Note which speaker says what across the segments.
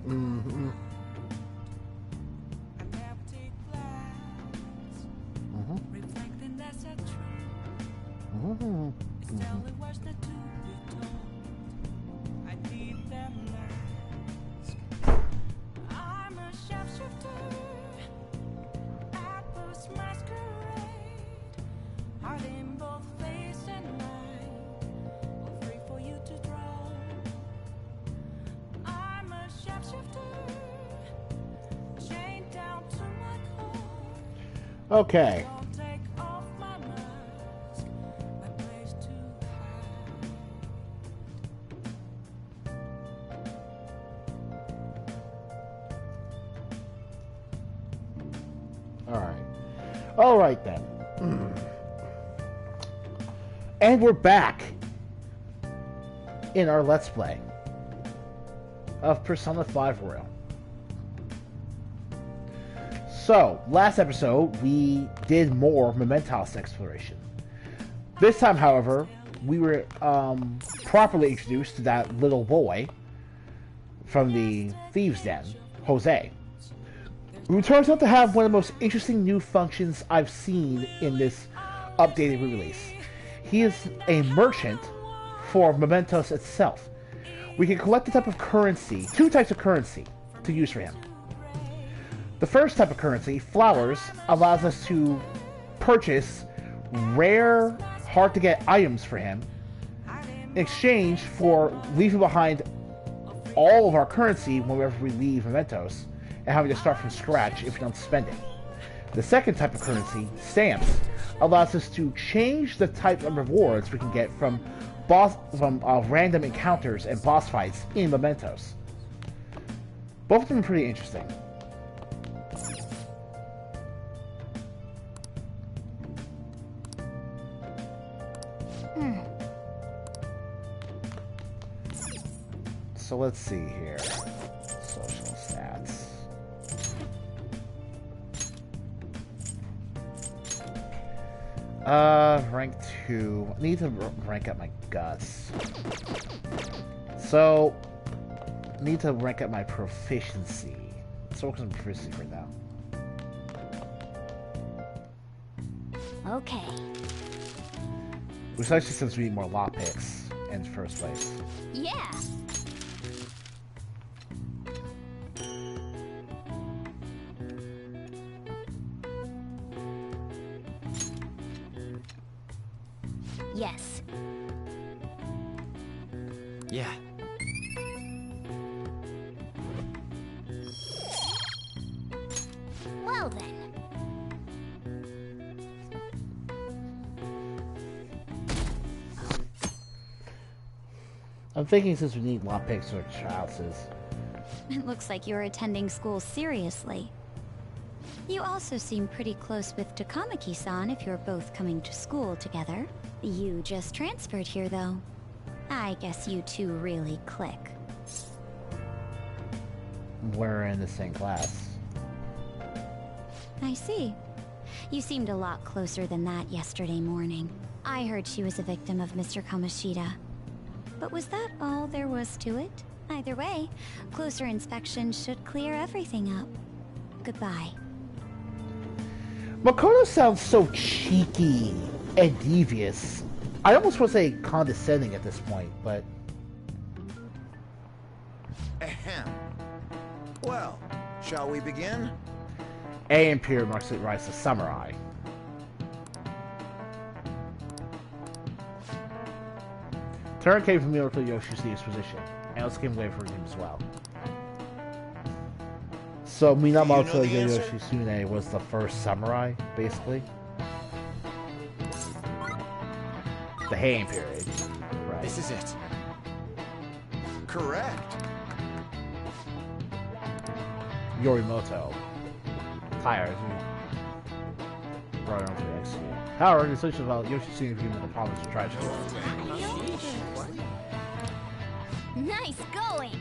Speaker 1: Mm-hmm. Mm-hmm. Okay. All right then. And we're back in our Let's Play of Persona 5 Royal. So, last episode, we did more Mementos exploration. This time, however, we were properly introduced to that little boy from the Thieves' Den, Jose, who turns out to have one of the most interesting new functions I've seen in this updated re-release. He is a merchant for Mementos itself. We can collect the type of currency, two types of currency, to use for him. The first type of currency, flowers, allows us to purchase rare, hard-to-get items for him in exchange for leaving behind all of our currency whenever we leave Mementos and having to start from scratch if we don't spend it. The second type of currency, stamps, allows us to change the type of rewards we can get from random encounters and boss fights in Mementos. Both of them are pretty interesting. So let's see here. Social stats. Rank 2. I need to rank up my guts. So, I need to rank up my proficiency. Let's focus on proficiency for now.
Speaker 2: Okay.
Speaker 1: Especially since we need more lockpicks in the first place.
Speaker 2: Yeah. Yes.
Speaker 3: Yeah.
Speaker 2: Well then.
Speaker 1: I'm thinking since we need lockpicks or childhouses.
Speaker 2: It looks like you're attending school seriously. You also seem pretty close with Takamaki-san if you're both coming to school together. You just transferred here, though. I guess you two really click.
Speaker 1: We're in the same class.
Speaker 2: I see. You seemed a lot closer than that yesterday morning. I heard she was a victim of Mr. Kamoshida. But was that all there was to it? Either way, closer inspection should clear everything up. Goodbye.
Speaker 1: Makoto sounds so cheeky and devious. I almost want to say condescending at this point, but...
Speaker 3: Ahem. Well, shall we begin?
Speaker 1: A Imperial marks it rise to samurai. Turn came from Miroto Yoshi's position, and also came away from him as well. So Minamoto Yoshitsune was the first samurai, basically. The Heian period. Right.
Speaker 3: This is it. Correct.
Speaker 1: Yorimoto. Tired. Brought on to the execute. However, the social about Yoshitsune viewed the problems of tragedy.
Speaker 2: Nice going!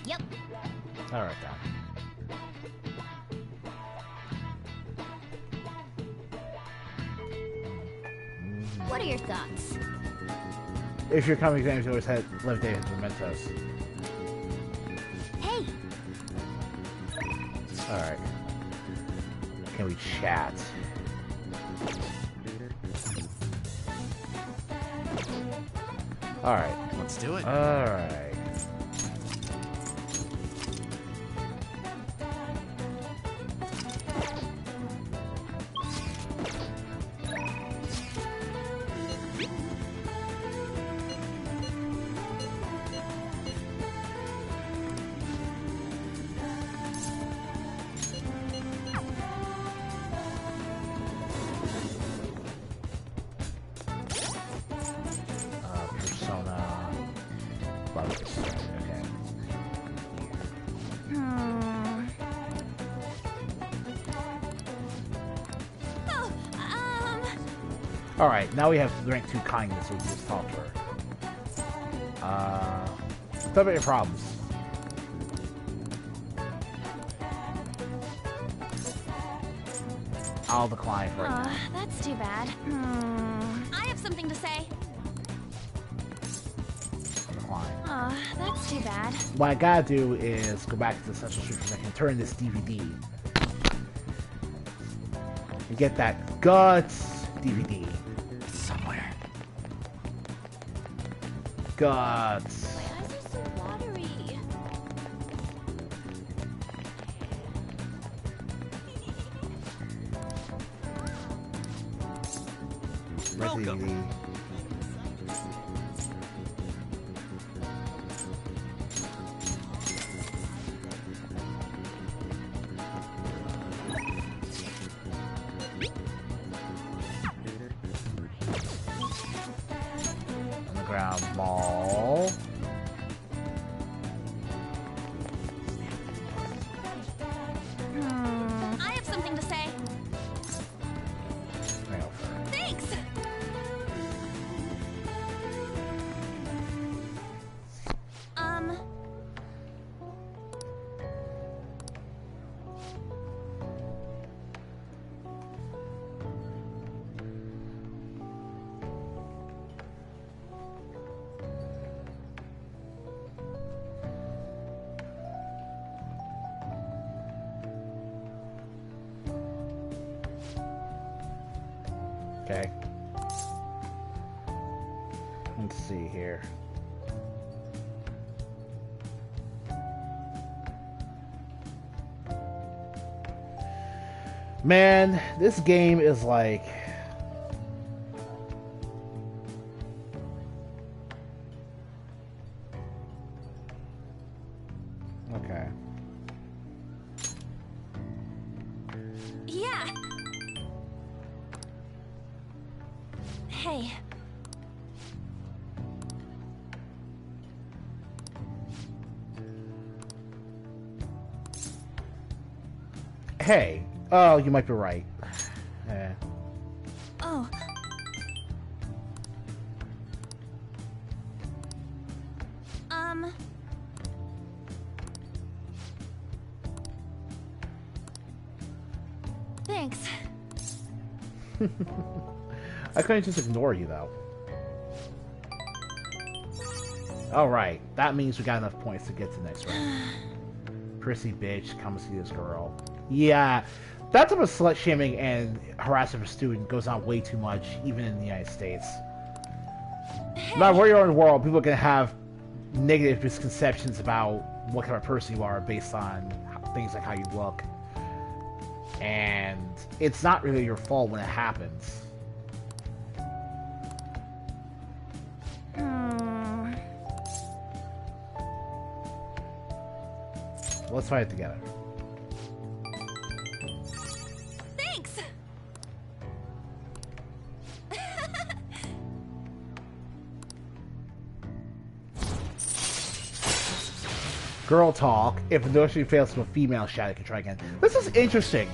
Speaker 2: Yep.
Speaker 1: Alright then.
Speaker 2: What are your thoughts?
Speaker 1: If your comic exams always had levitated mementos.
Speaker 2: Hey!
Speaker 1: Alright. Can we chat? Alright.
Speaker 3: Let's do it.
Speaker 1: Alright. Alright, now we have rank 2 kindness, so we can just talk to her. Tell me your problems. I'll decline for it now.
Speaker 2: That's too bad. I have something to say.
Speaker 1: Decline.
Speaker 2: That's too bad.
Speaker 1: What I gotta do is go back to the Central Street so I can turn this DVD. And get that Guts DVD. Somewhere. Guts.
Speaker 2: My eyes are so watery.
Speaker 1: Welcome. DVD. Underground Mall.
Speaker 2: I have something to say. Thanks.
Speaker 1: Okay. Let's see here. Man, this game is like... Okay.
Speaker 2: Yeah. Hey.
Speaker 1: Hey. Oh, you might be right. Eh.
Speaker 2: Oh. Thanks.
Speaker 1: I couldn't just ignore you, though. Alright, that means we got enough points to get to the next round. Prissy bitch, come see this girl. Yeah, that type of slut-shaming and harassment of a student goes on way too much, even in the United States.
Speaker 2: Hey.
Speaker 1: No matter where you are in the world, people can have negative misconceptions about what kind of person you are based on things like how you look. And it's not really your fault when it happens. Let's fight it together.
Speaker 2: Thanks.
Speaker 1: Girl talk. If the notion fails from a female shadow, can try again. This is interesting.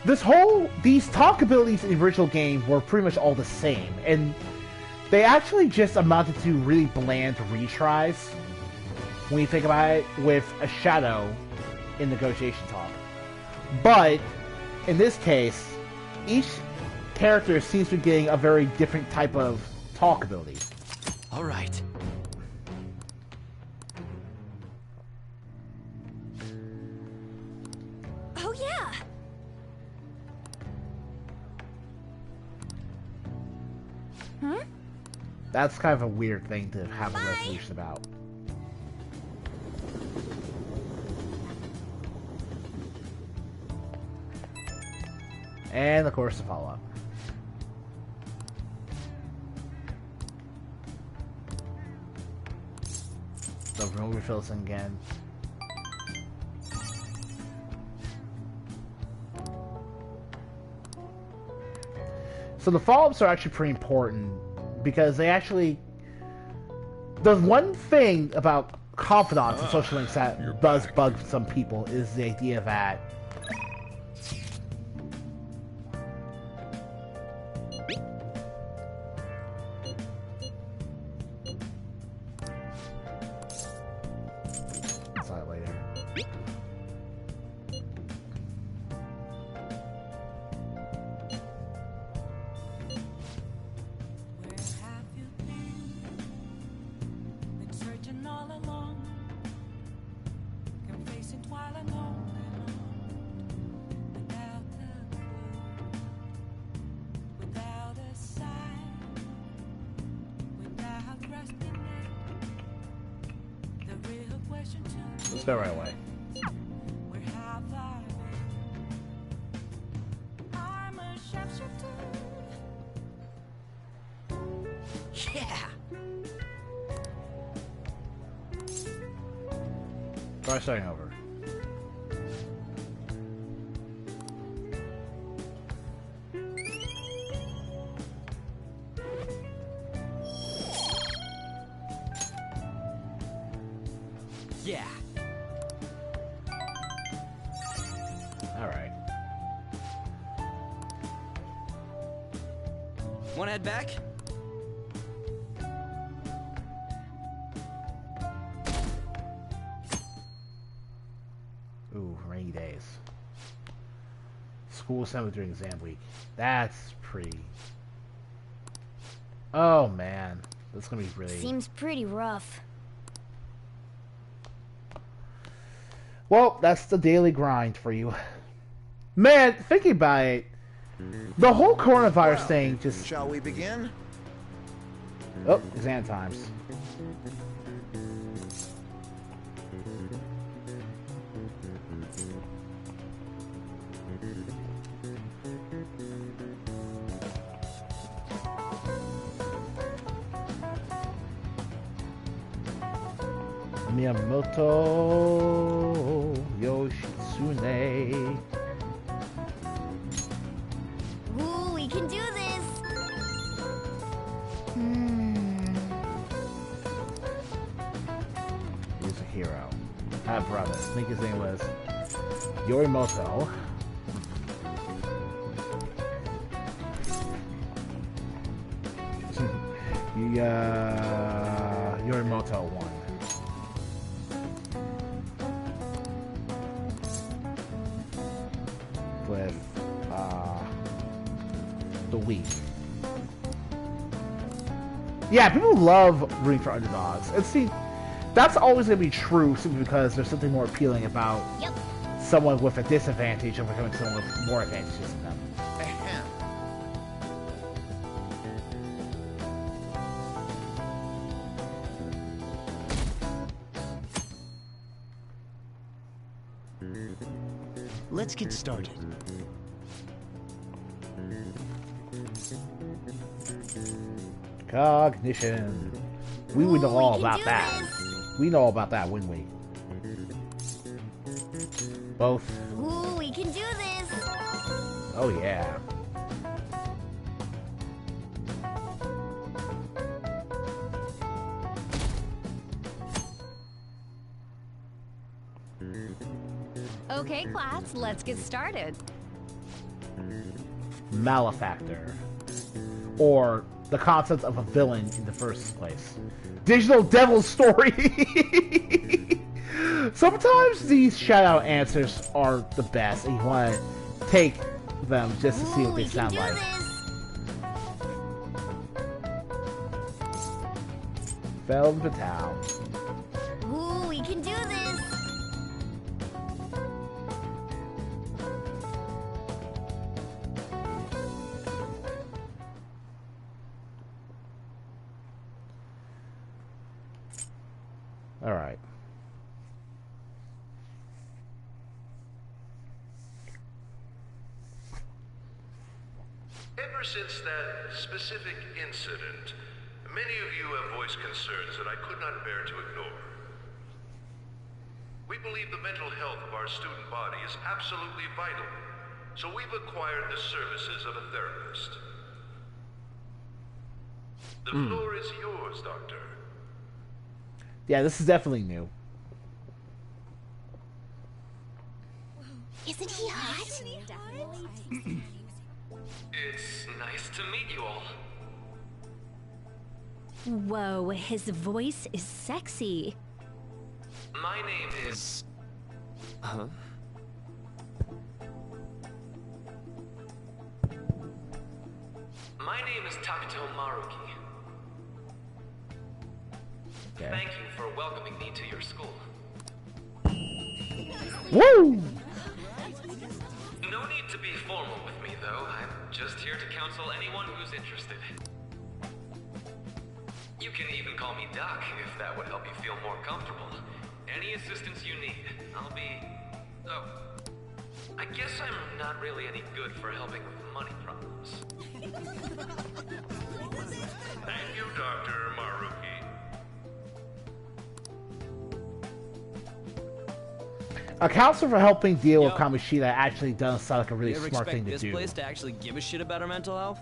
Speaker 1: These talk abilities in the original game were pretty much all the same, and they actually just amounted to really bland retries when you think about it, with a shadow in negotiation talk. But in this case, each character seems to be getting a very different type of talk ability.
Speaker 4: All right.
Speaker 2: Oh, yeah. Huh?
Speaker 1: That's kind of a weird thing to have a resolution about. And of course the follow-up. The room refills again. So the follow-ups are actually pretty important because they actually... There's one thing about confidants and social links that does bug some people is the idea that let's go right away.
Speaker 4: Yeah.
Speaker 1: Try starting over.
Speaker 4: Yeah.
Speaker 1: Alright.
Speaker 4: Wanna head back?
Speaker 1: Ooh, rainy days. School assembly during exam week. That's pretty... Oh man. That's gonna be really...
Speaker 2: Seems pretty rough.
Speaker 1: Well, that's the daily grind for you. Man, thinking about it, the whole coronavirus thing just...
Speaker 3: Shall we begin?
Speaker 1: Oh, exam times. Miyamoto Yoshitsune.
Speaker 2: Ooh, we can do this.
Speaker 1: He's a hero. I have brother. I think his name was Yorimoto. Yorimoto won. With the week. Yeah, people love rooting for underdogs. And see, that's always going to be true simply because there's something more appealing about someone with a disadvantage overcoming someone with more advantages than them.
Speaker 3: Ahem.
Speaker 4: Let's get started.
Speaker 1: Cognition. We would know all about that. We know all about that, wouldn't we? Both.
Speaker 2: Ooh, we can do this.
Speaker 1: Oh yeah.
Speaker 5: Okay, class, let's get started.
Speaker 1: Malefactor. Or the concept of a villain in the first place. Digital Devil Story! Sometimes these shout-out answers are the best, and you want to take them just to see what they sound like.
Speaker 2: This.
Speaker 1: Femme fatale.
Speaker 2: Ooh, we can do this!
Speaker 1: Alright.
Speaker 6: Ever since that specific incident, many of you have voiced concerns that I could not bear to ignore. We believe the mental health of our student body is absolutely vital, so we've acquired the services of a therapist. The floor is yours, Doctor.
Speaker 1: Yeah, this is definitely new.
Speaker 2: Isn't he hot?
Speaker 4: It's nice to meet you all.
Speaker 5: Whoa, his voice is sexy.
Speaker 4: My name is... Huh? My name is Takuto Maruki.
Speaker 1: Okay.
Speaker 4: Thank you for welcoming me to your school.
Speaker 1: Woo!
Speaker 4: No need to be formal with me, though. I'm just here to counsel anyone who's interested. You can even call me Doc, if that would help you feel more comfortable. Any assistance you need, I'll be... Oh, I guess I'm not really any good for helping with money problems.
Speaker 6: Thank you, Dr. Maruki.
Speaker 1: A counselor for helping deal with Kamoshida actually does sound like a really
Speaker 7: You ever
Speaker 1: smart
Speaker 7: expect
Speaker 1: thing to
Speaker 7: this
Speaker 1: do.
Speaker 7: place to actually give a shit about our mental health?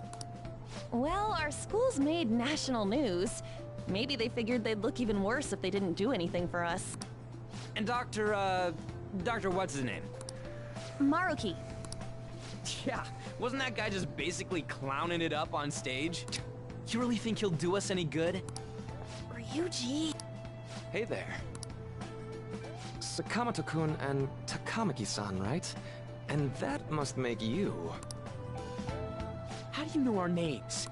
Speaker 5: Well, our school's made national news. Maybe they figured they'd look even worse if they didn't do anything for us.
Speaker 7: And Dr. what's his name?
Speaker 5: Maruki.
Speaker 7: Yeah, wasn't that guy just basically clowning it up on stage? You really think he'll do us any good?
Speaker 5: Ryuji.
Speaker 8: Hey there. Sakamoto-kun and Takamaki-san, right? And that must make you.
Speaker 7: How do you know our names?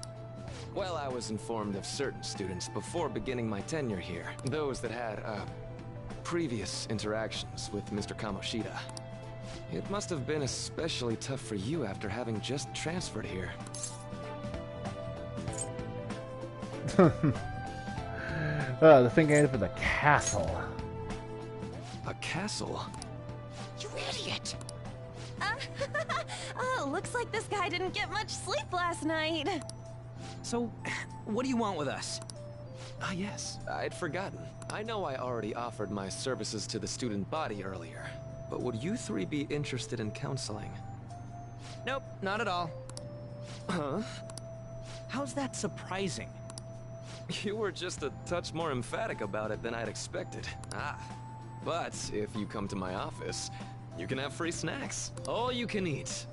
Speaker 8: Well, I was informed of certain students before beginning my tenure here. Those that had, previous interactions with Mr. Kamoshida. It must have been especially tough for you after having just transferred here.
Speaker 1: The thing ended for the castle.
Speaker 8: A castle?
Speaker 7: You idiot!
Speaker 5: Looks like this guy didn't get much sleep last night.
Speaker 7: So, what do you want with us?
Speaker 8: Ah, yes, I'd forgotten. I know I already offered my services to the student body earlier, but would you three be interested in counseling?
Speaker 7: Nope, not at all.
Speaker 8: Huh?
Speaker 7: How's that surprising?
Speaker 8: You were just a touch more emphatic about it than I'd expected. Ah. But if you come to my office, you can have free snacks. All you can eat.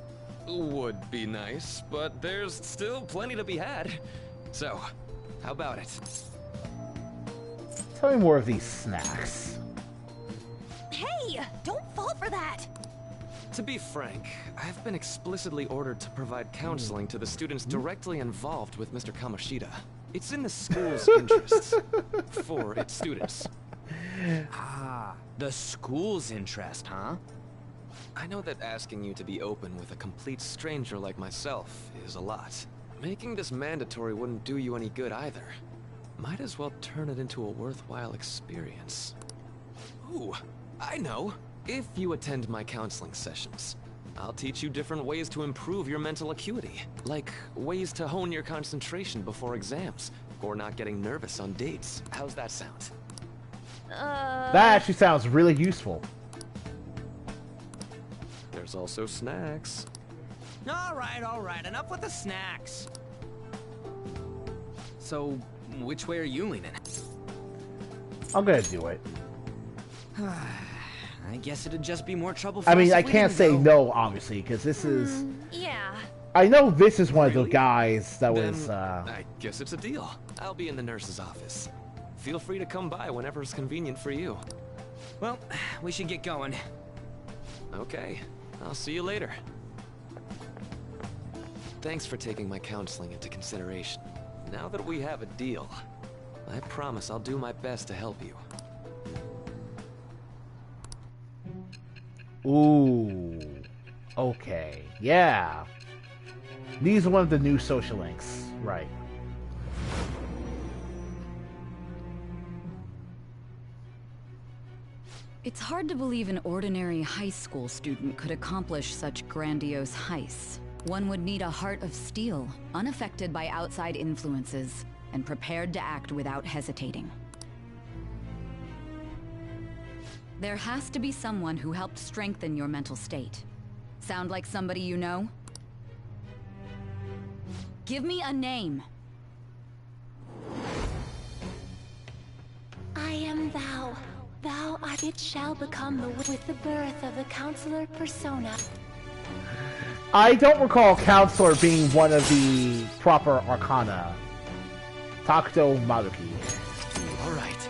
Speaker 8: Would be nice, but there's still plenty to be had. So, how about it?
Speaker 1: Tell me more of these snacks.
Speaker 5: Hey, don't fall for that.
Speaker 8: To be frank, I've been explicitly ordered to provide counseling to the students directly involved with Mr. Kamoshida. It's in the school's interests. For its students.
Speaker 7: Ah, the school's interest, huh?
Speaker 8: I know that asking you to be open with a complete stranger like myself is a lot. Making this mandatory wouldn't do you any good either. Might as well turn it into a worthwhile experience. Ooh, I know. If you attend my counseling sessions, I'll teach you different ways to improve your mental acuity. Like ways to hone your concentration before exams, or not getting nervous on dates. How's that sound?
Speaker 1: That actually sounds really useful.
Speaker 8: There's also snacks.
Speaker 7: All right, enough with the snacks. So, which way are you leaning?
Speaker 1: I'm gonna do it.
Speaker 7: I guess it'd just be more trouble for
Speaker 1: I
Speaker 7: us
Speaker 1: mean,
Speaker 7: if
Speaker 1: I
Speaker 7: we
Speaker 1: can't
Speaker 7: didn't
Speaker 1: say
Speaker 7: go.
Speaker 1: no, obviously, because this is...
Speaker 5: Yeah.
Speaker 1: I know this is one of the
Speaker 8: Really?
Speaker 1: guys that
Speaker 8: Then,
Speaker 1: was,
Speaker 8: I guess it's a deal. I'll be in the nurse's office. Feel free to come by whenever it's convenient for you.
Speaker 7: Well, we should get going.
Speaker 8: Okay, I'll see you later. Thanks for taking my counseling into consideration. Now that we have a deal, I promise I'll do my best to help you.
Speaker 1: Ooh. Okay. Yeah. These are one of the new social links. Right.
Speaker 9: It's hard to believe an ordinary high school student could accomplish such grandiose heists. One would need a heart of steel, unaffected by outside influences, and prepared to act without hesitating. There has to be someone who helped strengthen your mental state. Sound like somebody you know? Give me a name.
Speaker 10: I am thou. Thou art it shall become with the birth of the counselor persona.
Speaker 1: I don't recall Counselor being one of the proper arcana. Takuto Maruki.
Speaker 8: Alright.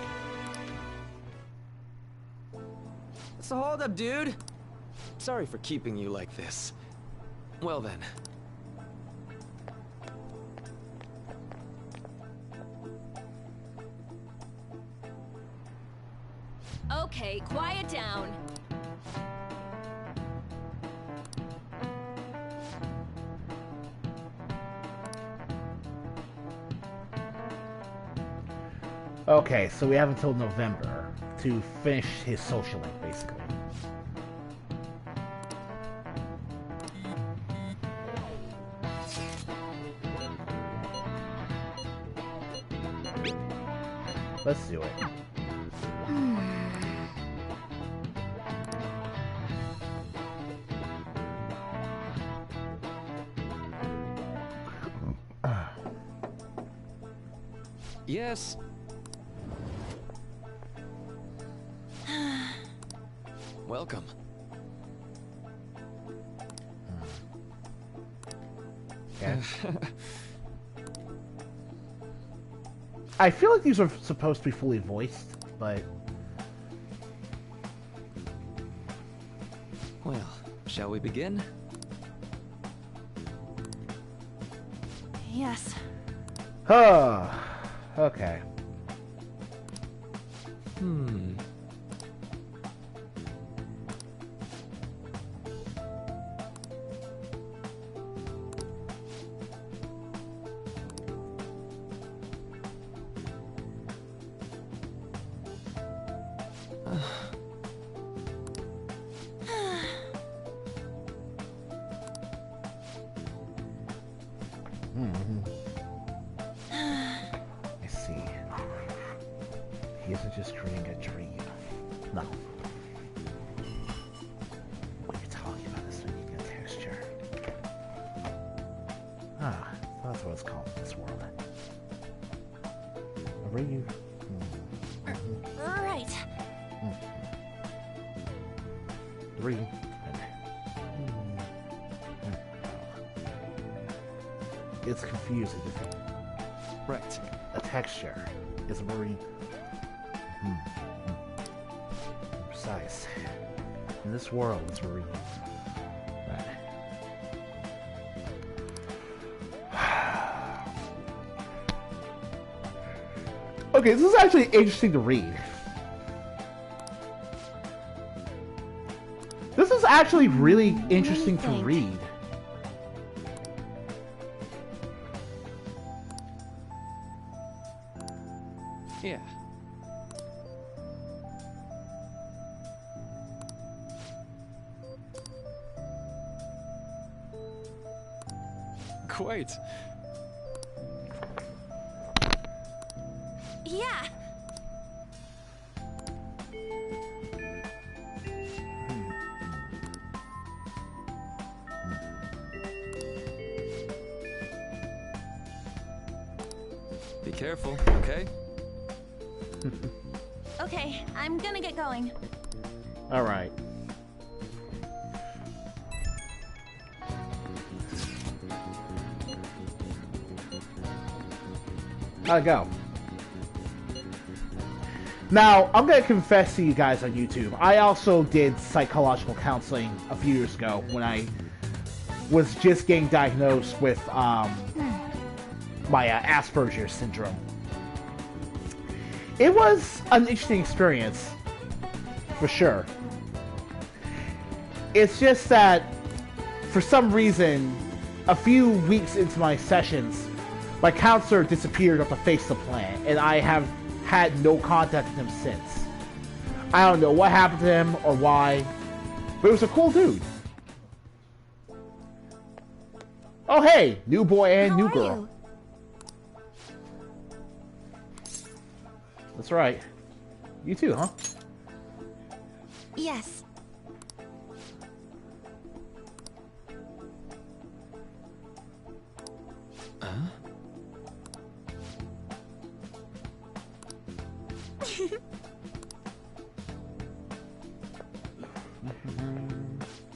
Speaker 7: So hold up, dude.
Speaker 8: Sorry for keeping you like this. Well then.
Speaker 5: Okay, quiet down.
Speaker 1: Okay, so we have until November to finish his social link, basically. Let's do it.
Speaker 8: Yes. Welcome.
Speaker 1: Okay. I feel like these are supposed to be fully voiced, but...
Speaker 8: Well, shall we begin?
Speaker 5: Yes.
Speaker 1: Huh. Okay. I see. He isn't just creating a dream. No. What you're talking about is making a texture. Ah, that's what it's called in this world. A ring.
Speaker 10: Right.
Speaker 1: Ring. It's confusing.
Speaker 8: Right.
Speaker 1: A texture is a very precise. In this world, it's very okay, this is actually interesting to read. This is actually really interesting to read.
Speaker 8: Yeah. Quite.
Speaker 5: Yeah.
Speaker 8: Be careful, okay?
Speaker 5: Okay, I'm gonna get going.
Speaker 1: All right. How'd it go? Now, I'm going to confess to you guys on YouTube, I also did psychological counseling a few years ago when I was just getting diagnosed with my Asperger's syndrome. it was an interesting experience, for sure. It's just that, for some reason, a few weeks into my sessions, my counselor disappeared off the face of the planet, and I have had no contact with him since. I don't know what happened to him or why, but it was a cool dude. Oh hey, new boy and new girl. That's right. You too, huh?
Speaker 2: Yes.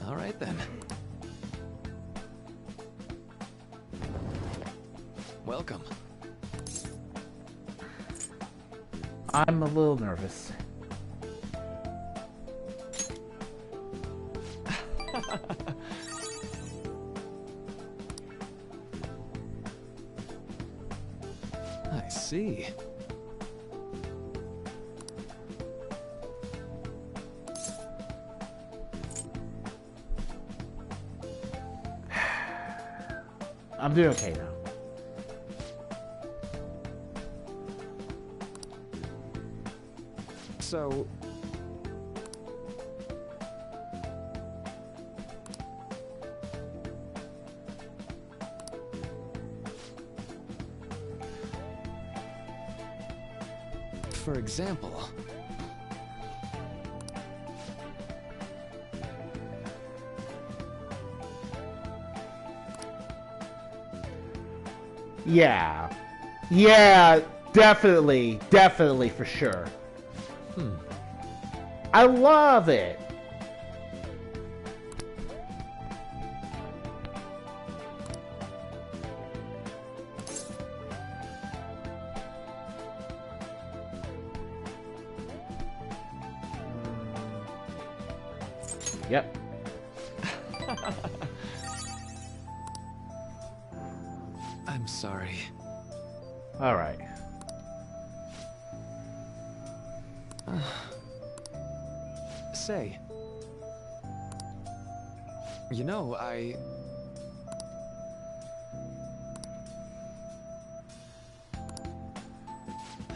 Speaker 8: All right then. Welcome.
Speaker 1: I'm a little nervous.
Speaker 8: I see.
Speaker 1: I'm doing okay now.
Speaker 8: So... For example...
Speaker 1: Yeah. Yeah, definitely. Definitely, for sure. I love it. Yep.
Speaker 8: I'm sorry.
Speaker 1: All right.
Speaker 8: Say, you know,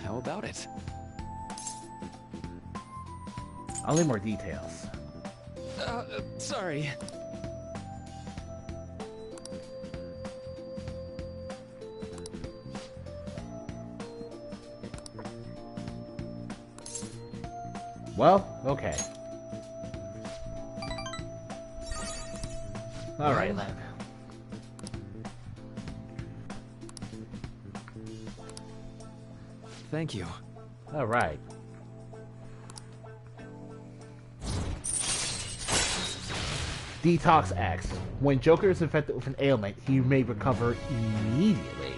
Speaker 8: how about it?
Speaker 1: I'll need more details.
Speaker 8: Sorry.
Speaker 1: Well, okay. All right, then.
Speaker 8: Thank you.
Speaker 1: All right. Detox X. When Joker is infected with an ailment, he may recover immediately.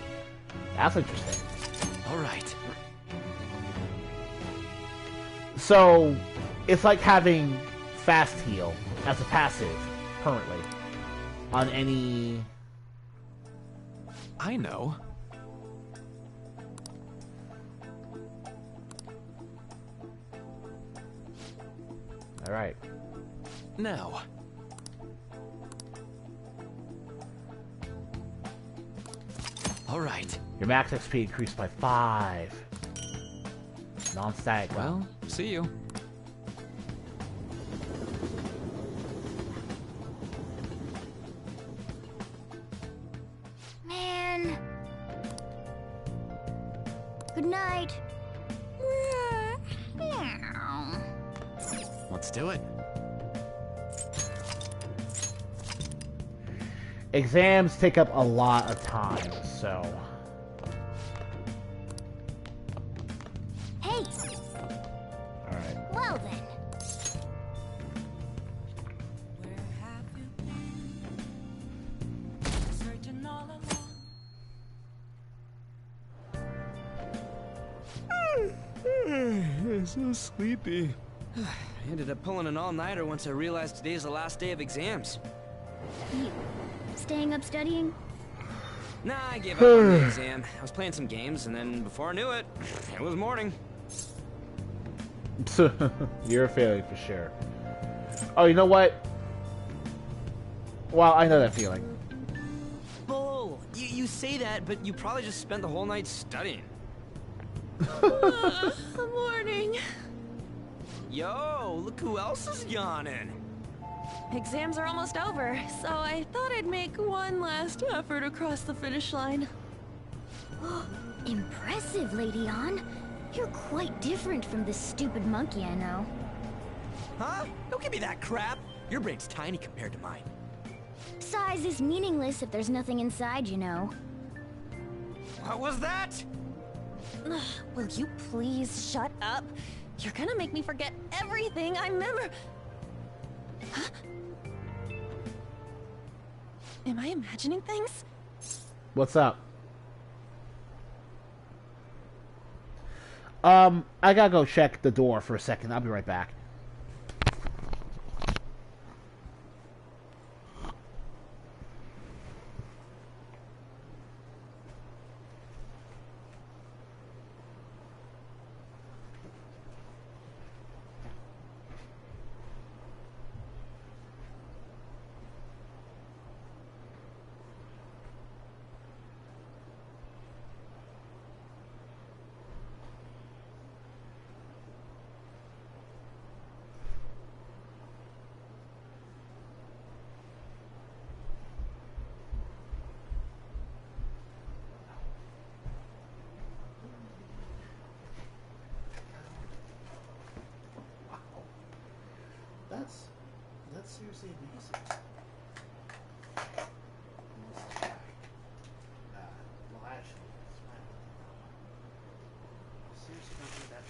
Speaker 1: That's interesting.
Speaker 8: All right.
Speaker 1: So, it's like having Fast Heal as a passive, currently, on any...
Speaker 8: I know.
Speaker 1: Alright.
Speaker 8: Now. Alright.
Speaker 1: Your max XP increased by 5. Non-static.
Speaker 8: Well, see you.
Speaker 2: Man. Good night.
Speaker 8: Let's do it.
Speaker 1: Exams take up a lot of time, so...
Speaker 2: Hey!
Speaker 1: Alright.
Speaker 2: Well then.
Speaker 7: I'm so sleepy. I ended up pulling an all-nighter once I realized today's the last day of exams.
Speaker 2: You staying up studying?
Speaker 7: Nah, I gave up on the exam. I was playing some games, and then before I knew it, it was morning.
Speaker 1: You're a failure for sure. Oh, you know what? Well, I know that feeling.
Speaker 7: Bull! You say that, but you probably just spent the whole night studying.
Speaker 5: Morning.
Speaker 7: Yo, look who else is yawning.
Speaker 5: Exams are almost over, so I thought I'd make one last effort across the finish line.
Speaker 2: Impressive, Lady Ann. You're quite different from this stupid monkey I know.
Speaker 7: Huh? Don't give me that crap. Your brain's tiny compared to mine.
Speaker 2: Size is meaningless if there's nothing inside, you know.
Speaker 7: What was that?
Speaker 5: Will you please shut up? You're gonna make me forget everything I remember. Huh? Am I imagining things?
Speaker 1: What's up? I gotta go check the door for a second. I'll be right back. That's seriously amazing. Well, actually, seriously don't do that.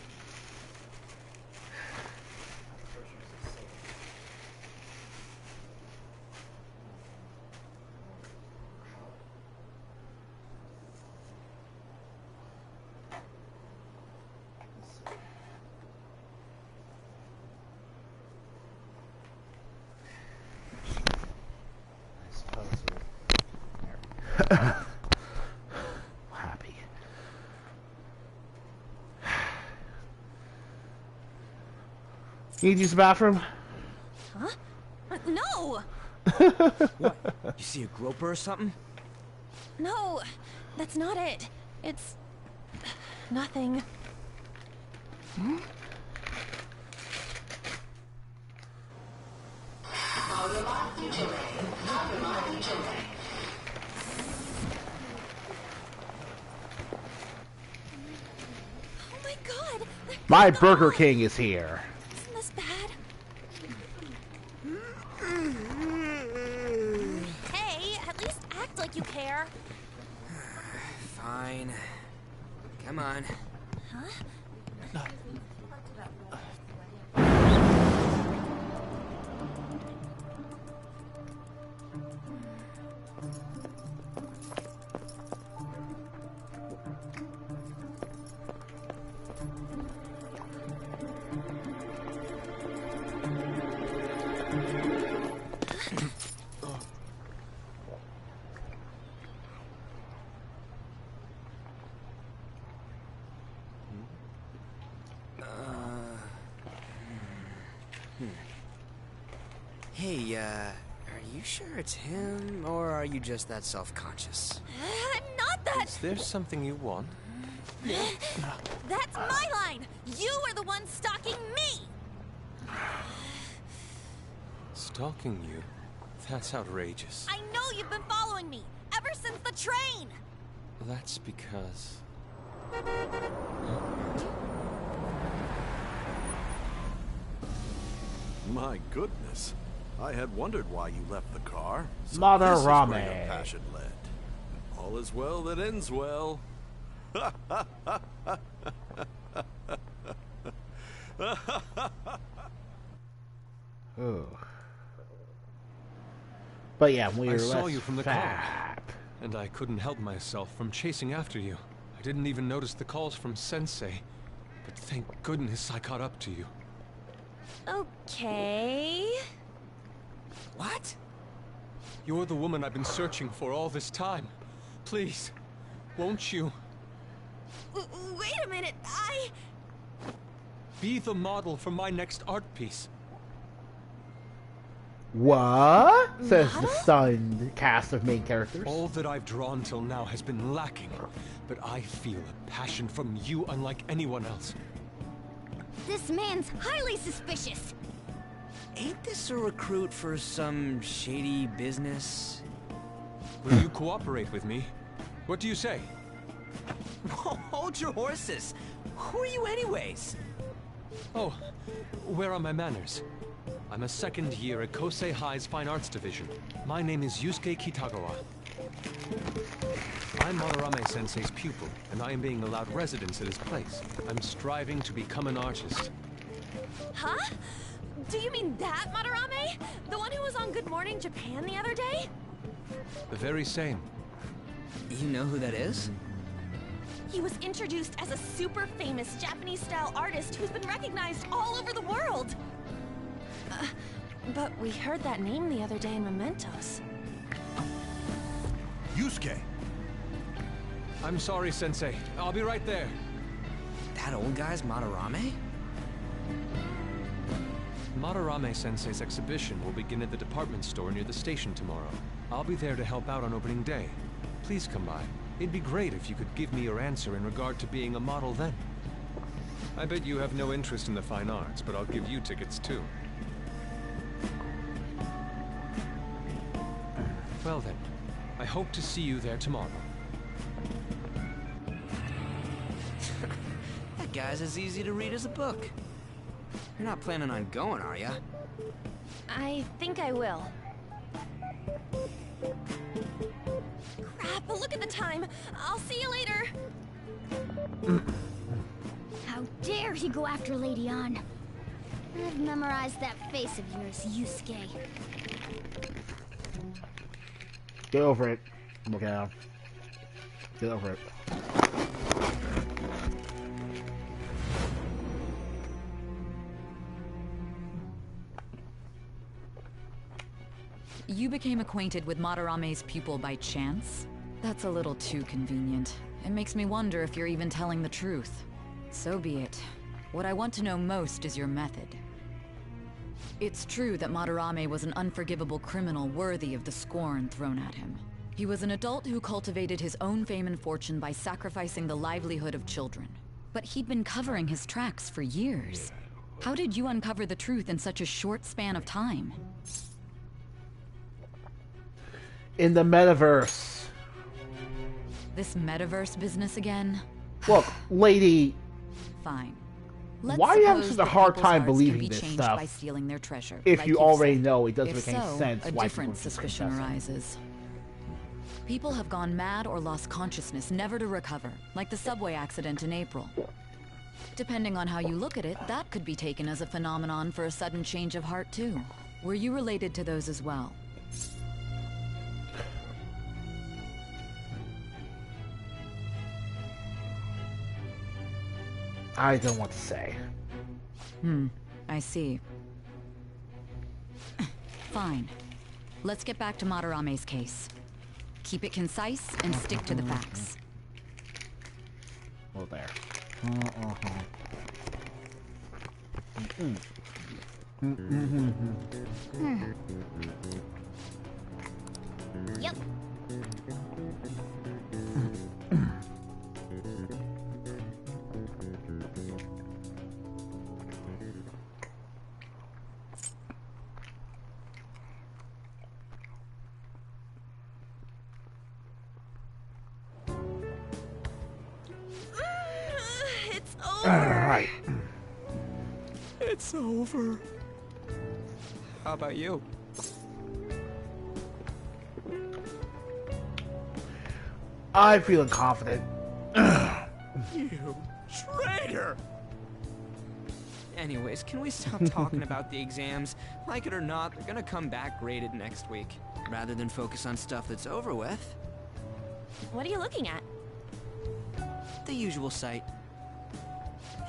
Speaker 1: Happy. You need to use the bathroom?
Speaker 5: Huh? No!
Speaker 7: What? You see a groper or something?
Speaker 5: No, that's not it. It's... nothing.
Speaker 1: Hmm?
Speaker 5: Oh my god!
Speaker 1: My Burger King is here.
Speaker 5: Isn't this bad? Hey, at least act like you care.
Speaker 7: Fine. Come on.
Speaker 5: Huh?
Speaker 7: Hey, are you sure it's him, or are you just that self-conscious?
Speaker 5: I'm not that...
Speaker 8: Is there something you want?
Speaker 5: That's my line! You are the one stalking me!
Speaker 8: Stalking you? That's outrageous.
Speaker 5: I know you've been following me, ever since the train!
Speaker 8: That's because...
Speaker 6: My goodness. I had wondered why you left the car. So
Speaker 1: Mother
Speaker 6: this is where
Speaker 1: Rame.
Speaker 6: your passion led. All is well that ends well.
Speaker 1: Ooh. But yeah,
Speaker 8: I saw you from the car, and I couldn't help myself from chasing after you. I didn't even notice the calls from Sensei, but thank goodness I caught up to you.
Speaker 5: Okay...
Speaker 7: What?
Speaker 8: You're the woman I've been searching for all this time. Please, won't you?
Speaker 5: Wait a minute,
Speaker 11: Be the model for my next art piece.
Speaker 1: What? Says the stunned cast of main characters.
Speaker 11: All that I've drawn till now has been lacking, but I feel a passion from you unlike anyone else.
Speaker 2: This man's highly suspicious.
Speaker 7: Ain't this a recruit for some shady business?
Speaker 11: Will you cooperate with me? What do you say?
Speaker 7: Hold your horses. Who are you anyways?
Speaker 11: Oh, where are my manners? I'm a second year at Kosei High's Fine Arts Division. My name is Yusuke Kitaguwa. I'm Madarame-sensei's pupil, and I am being allowed residence at his place. I'm striving to become an artist.
Speaker 5: Huh? Do you mean that Madarame? The one who was on Good Morning Japan the other day?
Speaker 11: The very same.
Speaker 7: You know who that is?
Speaker 5: He was introduced as a super famous Japanese-style artist who's been recognized all over the world. But we heard that name the other day in Mementos.
Speaker 6: Yusuke!
Speaker 11: I'm sorry, Sensei. I'll be right there.
Speaker 7: That old guy's Madarame?
Speaker 11: Madarame-sensei's exhibition will begin at the department store near the station tomorrow. I'll be there to help out on opening day. Please come by. It'd be great if you could give me your answer in regard to being a model then. I bet you have no interest in the fine arts, but I'll give you tickets too. Well then, I hope to see you there tomorrow.
Speaker 7: That guy's as easy to read as a book. You're not planning on going, are ya?
Speaker 5: I think I will. Crap, look at the time. I'll see you later.
Speaker 2: How dare he go after Lady Ann? I've memorized that face of yours, Yusuke.
Speaker 1: Get over it. Okay now. Get over it.
Speaker 9: You became acquainted with Madarame's pupil by chance? That's a little too convenient. It makes me wonder if you're even telling the truth. So be it. What I want to know most is your method. It's true that Madarame was an unforgivable criminal worthy of the scorn thrown at him. He was an adult who cultivated his own fame and fortune by sacrificing the livelihood of children. But he'd been covering his tracks for years. How did you uncover the truth in such a short span of time?
Speaker 1: In the metaverse.
Speaker 9: This metaverse business again?
Speaker 1: Look, lady.
Speaker 9: Fine.
Speaker 1: Why are you having such a hard time believing this stuff?
Speaker 9: By stealing their treasure,
Speaker 1: if
Speaker 9: like
Speaker 1: you already
Speaker 9: said.
Speaker 1: know, it doesn't
Speaker 9: If
Speaker 1: make any
Speaker 9: so,
Speaker 1: sense
Speaker 9: a
Speaker 1: why
Speaker 9: different
Speaker 1: people
Speaker 9: suspicion arises. People have gone mad or lost consciousness, never to recover, like the subway accident in April. Depending on how you look at it, that could be taken as a phenomenon for a sudden change of heart too. Were you related to those as well?
Speaker 1: I don't want to say.
Speaker 9: I see. Fine. Let's get back to Madarame's case. Keep it concise and stick to the facts.
Speaker 1: Well, there.
Speaker 2: Yep.
Speaker 5: It's over.
Speaker 1: Alright.
Speaker 7: It's over. How about you?
Speaker 1: I'm feeling confident.
Speaker 7: You traitor! Anyways, can we stop talking about the exams? Like it or not, they're gonna come back graded next week. Rather than focus on stuff that's over with.
Speaker 5: What are you looking at?
Speaker 7: The usual site.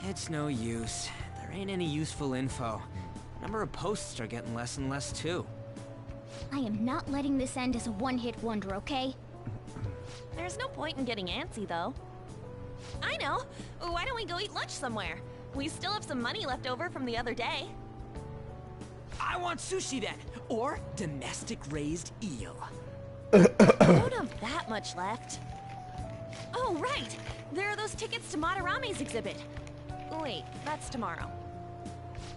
Speaker 7: It's no use. There ain't any useful info. Number of posts are getting less and less too.
Speaker 2: I am not letting this end as a one-hit wonder, okay?
Speaker 5: There's no point in getting antsy, though. I know. Why don't we go eat lunch somewhere? We still have some money left over from the other day.
Speaker 7: I want sushi then, or domestic-raised eel.
Speaker 5: We don't have that much left. Oh, right! There are those tickets to Madarame's exhibit. Wait, that's tomorrow.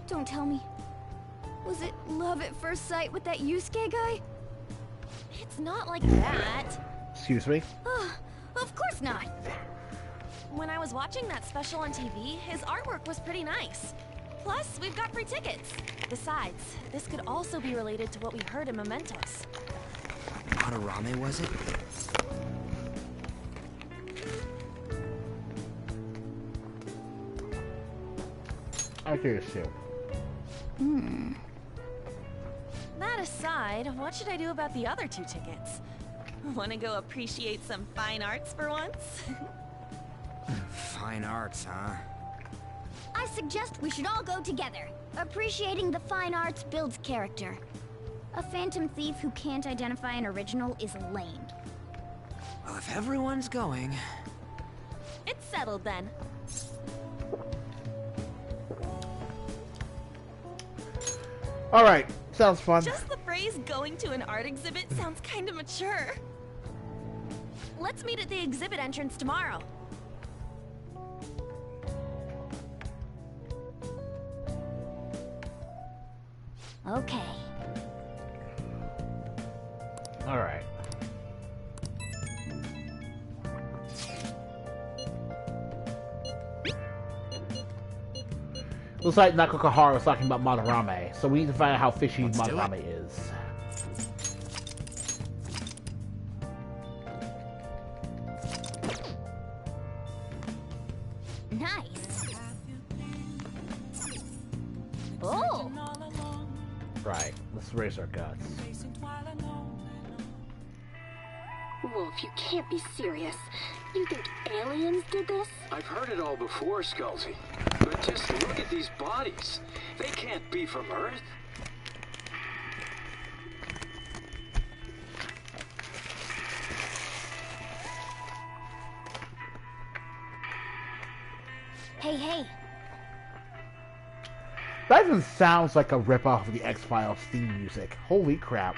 Speaker 2: Don't tell me. Was it love at first sight with that Yusuke guy?
Speaker 5: It's not like that.
Speaker 1: Excuse me?
Speaker 2: Of course not.
Speaker 5: When I was watching that special on TV, his artwork was pretty nice. Plus, we've got free tickets. Besides, this could also be related to what we heard in Mementos.
Speaker 7: Madarame, was it?
Speaker 1: I'm curious too.
Speaker 5: That aside, what should I do about the other 2 tickets? Want to go appreciate some fine arts for once?
Speaker 7: Fine arts, huh?
Speaker 2: I suggest we should all go together. Appreciating the fine arts builds character. A phantom thief who can't identify an original is lame.
Speaker 7: Well, if everyone's going...
Speaker 5: It's settled then.
Speaker 1: Alright, sounds fun.
Speaker 5: Just the phrase going to an art exhibit sounds kind of mature. Let's meet at the exhibit entrance tomorrow.
Speaker 2: Okay.
Speaker 1: Alright. Looks like Nakokahara was talking about Madarame, so we need to find out how fishy Madarame is.
Speaker 2: Nice. Oh!
Speaker 1: Right, let's raise our guts.
Speaker 10: Wolf, you can't be serious. You think aliens did this?
Speaker 12: I've heard it all before, Skullsy. But just look at these bodies. They can't be from Earth.
Speaker 2: Hey.
Speaker 1: That even sounds like a ripoff of the X-Files theme music. Holy crap.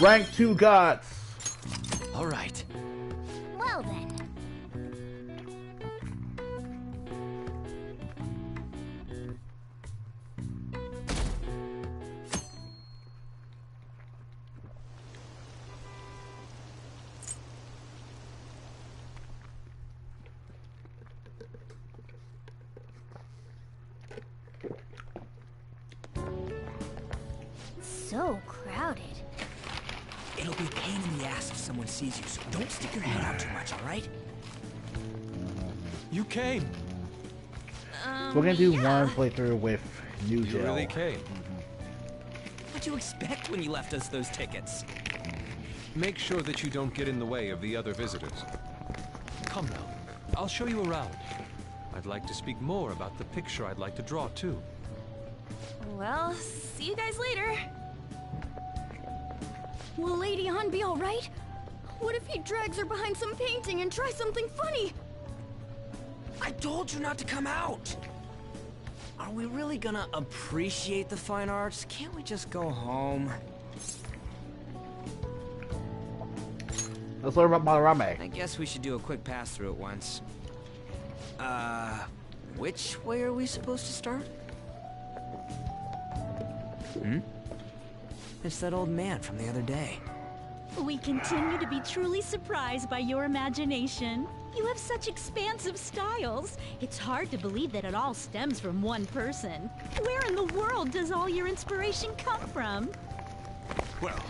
Speaker 1: Rank 2 guts.
Speaker 7: All right.
Speaker 2: Well then. So crowded.
Speaker 7: It'll be a pain in the ass if someone sees you, so don't stick your head out too much, all right?
Speaker 11: You came.
Speaker 1: We're gonna do one playthrough with New
Speaker 11: You really came.
Speaker 7: What'd you expect when you left us those tickets?
Speaker 11: Make sure that you don't get in the way of the other visitors. Come now, I'll show you around. I'd like to speak more about the picture I'd like to draw, too.
Speaker 5: Well, see you guys later.
Speaker 2: Will Lady Han be alright? What if he drags her behind some painting and tries something funny?
Speaker 7: I told you not to come out! Are we really gonna appreciate the fine arts? Can't we just go home?
Speaker 1: Let's learn about Madarame.
Speaker 7: I guess we should do a quick pass through it once. Which way are we supposed to start? It's that old man from the other day.
Speaker 13: We continue to be truly surprised by your imagination. You have such expansive styles. It's hard to believe that it all stems from one person. Where in the world does all your inspiration come from?
Speaker 14: Well,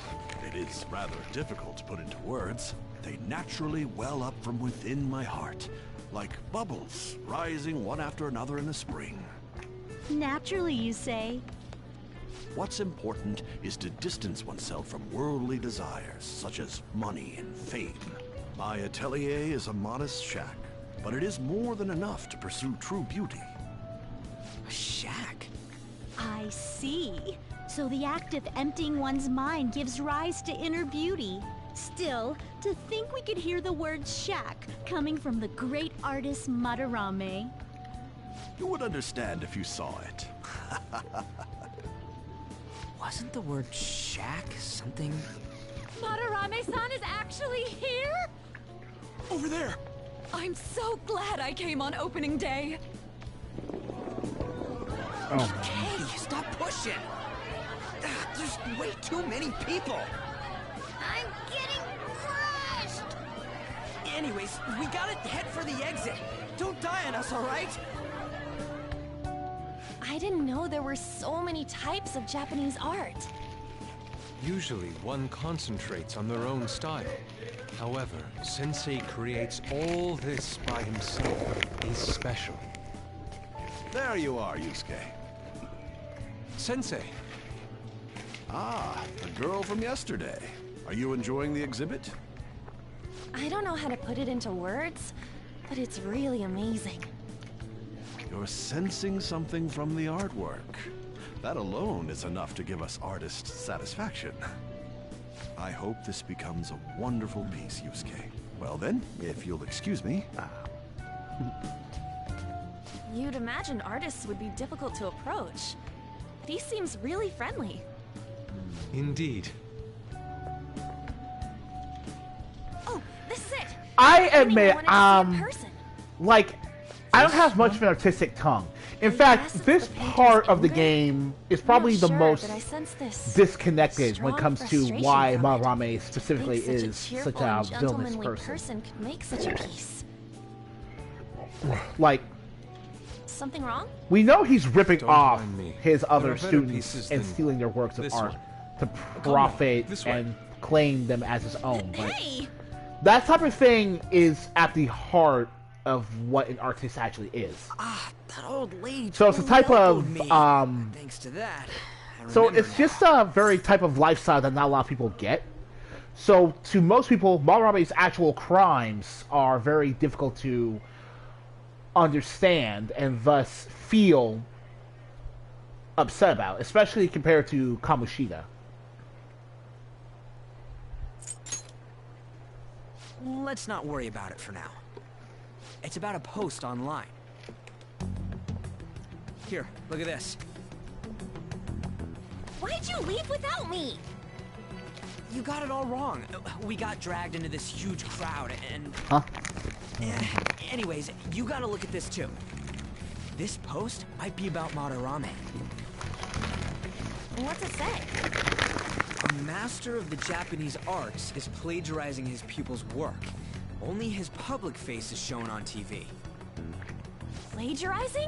Speaker 14: it is rather difficult to put into words. They naturally well up from within my heart, like bubbles rising one after another in the spring.
Speaker 13: Naturally, you say?
Speaker 14: What's important is to distance oneself from worldly desires, such as money and fame. My atelier is a modest shack, but it is more than enough to pursue true beauty.
Speaker 7: A shack?
Speaker 13: I see. So the act of emptying one's mind gives rise to inner beauty. Still, to think we could hear the word shack coming from the great artist Madarame.
Speaker 14: You would understand if you saw it.
Speaker 7: Wasn't the word shack something?
Speaker 9: Madarame-san is actually here?
Speaker 14: Over there!
Speaker 9: I'm so glad I came on opening day.
Speaker 7: Hey, stop pushing! There's way too many people!
Speaker 2: I'm getting crushed!
Speaker 7: Anyways, we gotta head for the exit. Don't die on us, alright?
Speaker 5: I didn't know there were so many types of Japanese art.
Speaker 11: Usually, one concentrates on their own style. However, Sensei creates all this by himself. He's special.
Speaker 14: There you are, Yusuke.
Speaker 11: Sensei!
Speaker 14: Ah, the girl from yesterday. Are you enjoying the exhibit?
Speaker 5: I don't know how to put it into words, but it's really amazing.
Speaker 14: You're sensing something from the artwork. That alone is enough to give us artists satisfaction. I hope this becomes a wonderful piece, Yusuke. Well then, if you'll excuse me.
Speaker 5: You'd imagine artists would be difficult to approach, but he seems really friendly.
Speaker 11: Indeed.
Speaker 5: Oh, this is it!
Speaker 1: I admit,
Speaker 5: person.
Speaker 1: like, I don't have much of an artistic tongue. In fact, this part of the game is probably the most disconnected when it comes to why Madarame specifically is such a villainous person.
Speaker 5: Could make such a piece.
Speaker 1: Like,
Speaker 5: something wrong?
Speaker 1: We know he's ripping off his other
Speaker 11: better
Speaker 1: students
Speaker 11: pieces
Speaker 1: and
Speaker 11: than
Speaker 1: stealing their works of
Speaker 11: this
Speaker 1: art
Speaker 11: one.
Speaker 1: to profit
Speaker 11: This way.
Speaker 1: and claim them as his own. But
Speaker 5: Hey!
Speaker 1: that type of thing is at the heart of what an artist actually is.
Speaker 7: Ah, that old lady.
Speaker 1: So it's a type of
Speaker 7: Thanks to that.
Speaker 1: so it's just a very type of lifestyle that not a lot of people get. So to most people, Marurame's actual crimes are very difficult to understand and thus feel upset about, especially compared to Kamoshida.
Speaker 7: Let's not worry about it for now. It's about a post online. Here, look at this.
Speaker 5: Why'd you leave without me?
Speaker 7: You got it all wrong. We got dragged into this huge crowd and...
Speaker 1: Huh?
Speaker 7: Anyways, you gotta look at this too. This post might be about Madarame.
Speaker 5: What's it say?
Speaker 7: A master of the Japanese arts is plagiarizing his pupil's work. Only his public face is shown on TV.
Speaker 5: Plagiarizing?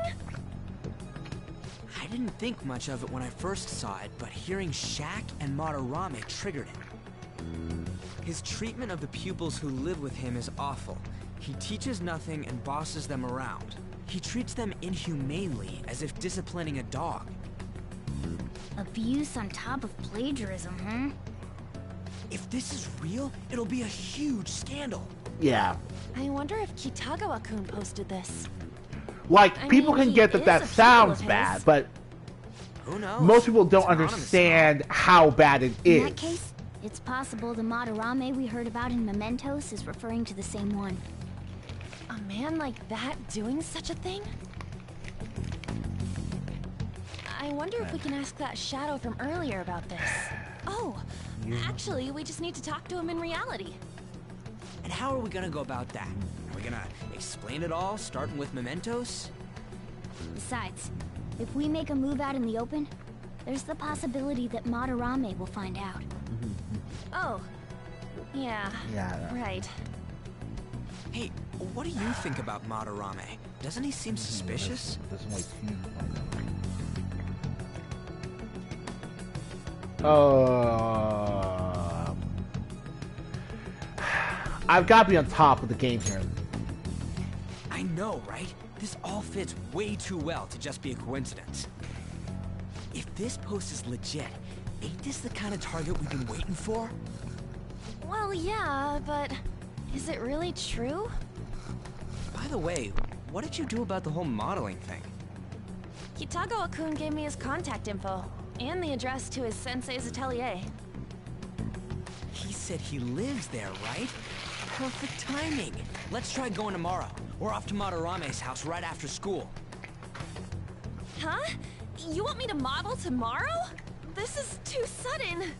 Speaker 7: I didn't think much of it when I first saw it, but hearing Shack and Madarame triggered it. His treatment of the pupils who live with him is awful. He teaches nothing and bosses them around. He treats them inhumanely, as if disciplining a dog.
Speaker 2: Abuse on top of plagiarism, huh?
Speaker 7: If this is real, it'll be a huge scandal.
Speaker 1: Yeah.
Speaker 5: I wonder if Kitaguwa-kun posted this.
Speaker 1: Like,
Speaker 5: I
Speaker 1: people
Speaker 5: mean,
Speaker 1: can
Speaker 5: he
Speaker 1: get
Speaker 5: is
Speaker 1: that
Speaker 5: a
Speaker 1: that
Speaker 5: pupil
Speaker 1: sounds
Speaker 5: of his.
Speaker 1: bad, but
Speaker 7: Who knows?
Speaker 1: most people don't
Speaker 7: It's anonymous.
Speaker 1: understand how bad it
Speaker 2: In
Speaker 1: is.
Speaker 2: that case, it's possible the Madarame we heard about in Mementos is referring to the same one.
Speaker 5: A man like that doing such a thing? I wonder if we can ask that shadow from earlier about this. Oh, actually, we just need to talk to him in reality.
Speaker 7: And how are we gonna go about that? Are we gonna explain it all, starting with Mementos?
Speaker 2: Besides, if we make a move out in the open, there's the possibility that Madarame will find out.
Speaker 5: Oh, yeah,
Speaker 1: Yeah.
Speaker 5: right.
Speaker 7: Hey, what do you think about Madarame? Doesn't he seem suspicious?
Speaker 1: I've got to be on top of the game here.
Speaker 7: I know, right? This all fits way too well to just be a coincidence. If this post is legit, ain't this the kind of target we've been waiting for?
Speaker 5: Well, yeah, but is it really true?
Speaker 7: By the way, what did you do about the whole modeling thing?
Speaker 5: Kitaguwa-kun gave me his contact info, And the address to his sensei's atelier.
Speaker 7: He said he lives there, right? Perfect timing. Let's try going tomorrow. We're off to Madarame's house right after school.
Speaker 5: Huh? You want me to model tomorrow? This is too sudden.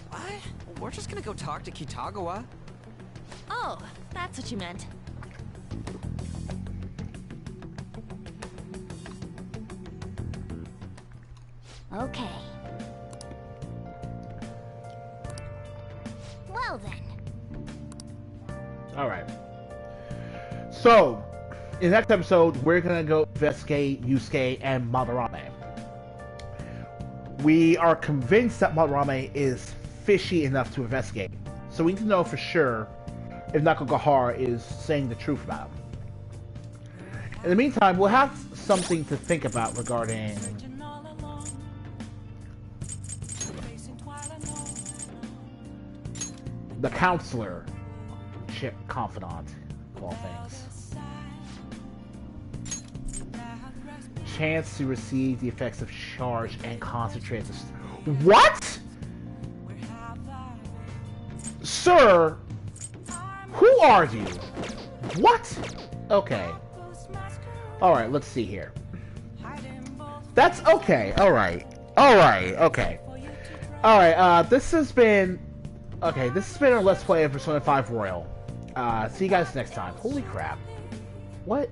Speaker 7: What? We're just gonna go talk to Kitaguwa.
Speaker 5: Oh, that's what you meant.
Speaker 2: Okay. Well then.
Speaker 1: Alright. So, in the next episode, we're gonna go investigate Yusuke and Madarame. We are convinced that Madarame is fishy enough to investigate. So we need to know for sure if Nakagahara is saying the truth about him. In the meantime, we'll have something to think about regarding the counselor, chip confidant, of all things. Chance to receive the effects of charge and concentrate. What? Sir, who are you? What? Okay. Alright, let's see here. That's okay. Alright. Alright, okay. Alright, this has been a Let's Play of Persona 5 Royal. See you guys next time. Holy crap. What?